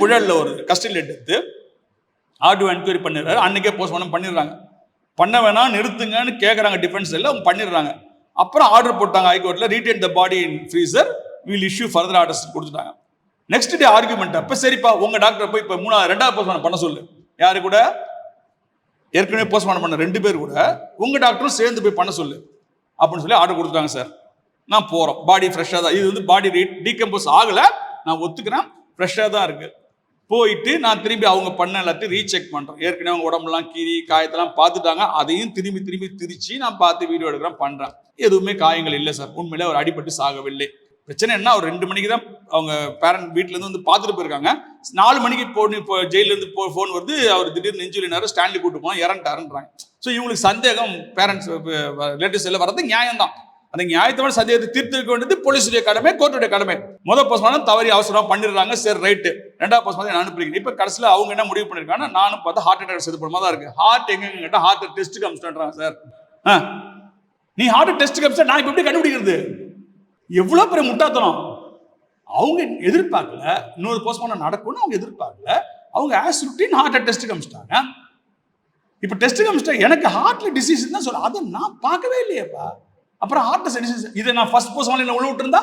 புழலில் ஒரு கஸ்டடியில் எடுத்து ஆர்டிஓ என்கொயரி பண்ணிடுறாரு. அன்னைக்கே போஸ்ட்மார்ட்டம் பண்ணிடுறாங்க. பண்ண வேணாம் நிறுத்துங்கன்னு கேட்குறாங்க டிஃபென்ஸ் இல்லை, அவங்க பண்ணிடுறாங்க. அப்புறம் ஆர்டர் போட்டாங்க ஹைகோர்ட்டில், retain the body in freezer, will issue further orders கொடுத்துட்டாங்க. நெக்ஸ்ட் டே ஆர்குமெண்ட் அப்போ சரிப்பா உங்கள் டாக்டர் போய் இப்போ ரெண்டாவது போஸ்ட்மார்ட்டம் பண்ண சொல்லு. யாரு கூட? ஏற்கனவே போஸ்ட்மார்ட்டம் பண்ண 2 பேர் கூட உங்கள் டாக்டரும் சேர்ந்து போய் பண்ண சொல்லு அப்படின்னு சொல்லி ஆர்டர் கொடுத்துட்டாங்க சார். நான் போகிறோம். பாடி ஃப்ரெஷ்ஷாக தான், இது வந்து பாடி டீகம்போஸ் ஆகலை, நான் ஒத்துக்கிறேன், ஃப்ரெஷ்ஷாக தான் இருக்குது. போயிட்டு நான் திரும்பி அவங்க பண்ண எல்லாத்தையும் ரீசெக் பண்ணுறேன். ஏற்கனவே அவங்க உடம்புலாம் கீறி காயத்தெல்லாம் பார்த்துட்டாங்க, அதையும் திரும்பி திரிச்சு நான் பார்த்து வீடியோ எடுக்கிறேன், பண்ணுறேன். எதுவுமே காயங்கள் இல்லை சார். உண்மையிலே அவர் அடிபட்டு சாகவில்லை. பிரச்சனை என்ன, அவர் 2 மணிக்கு தான் அவங்க பேரண்ட் வீட்டிலேருந்து வந்து பார்த்துட்டு போயிருக்காங்க. 4 மணிக்கு இப்போ ஜெயிலேருந்து ஃபோன் வருது, அவர் திடீர்னு நெஞ்சுலினாரு, ஸ்டான்லி கூட்டு போனால் இறந்துட்டாருன்றாங்க. ஸோ இவங்களுக்கு சந்தேகம், பேரண்ட்ஸ் ரிலேட்டிவ்ஸ் எல்லாம் வர்றது நியாயம் தான். அந்த நியாயத்தோட சந்தேகத்தை தீர்த்துக்க வேண்டியது போலீஸுடைய கடமை, கோர்ட்டுடைய கடமை. முதல் போஸ்ட்மார்ட்டம் தவறி அவசரமாக பண்ணிடுறாங்க, சரி ரைட்டு. 2வது போஸ்ட்மார்ட்டம் நான் அனுப்புறீங்க. இப்போ கடைசியில் அவங்க என்ன முடிவு பண்ணிருக்காங்கன்னா, நானும் பார்த்தா ஹார்ட் அட்டாக் செது போடுமா தான் இருக்கு. ஹார்ட் எங்க கேட்டால் ஹார்ட் டெஸ்ட்டுக்கு அனுப்பிச்சுட்டாங்க சார். நீ ஹார்ட் டெஸ்ட்டுக்கு அனுப்பிச்சா நான் இப்போ எப்படி கண்டுபிடிக்கிறது? எவ்வளோ பெரிய முட்டாத்தனம். அவங்க எதிர்பார்க்கல இன்னொரு போஸ்ட்மார்ட்டம் நடக்கும்னு, அவங்க எதிர்பார்க்கல. அவங்க ஆஸ் ருட்டீன் ஹார்ட் டெஸ்ட்டுக்கு அனுப்பிச்சிட்டாங்க. இப்போ டெஸ்ட்டுக்கு அனுப்பிச்சிட்டா எனக்கு ஹார்ட்ல டிசீஸ் தான் சொல்ல, அதை நான் பார்க்கவே இல்லையேப்பா. அப்புறம் ஹார்ட் டிசீஸ் இதை நான் ஃபர்ஸ்ட் போஸ்ட்மார்ட்டம் உள்ள விட்டுருந்தா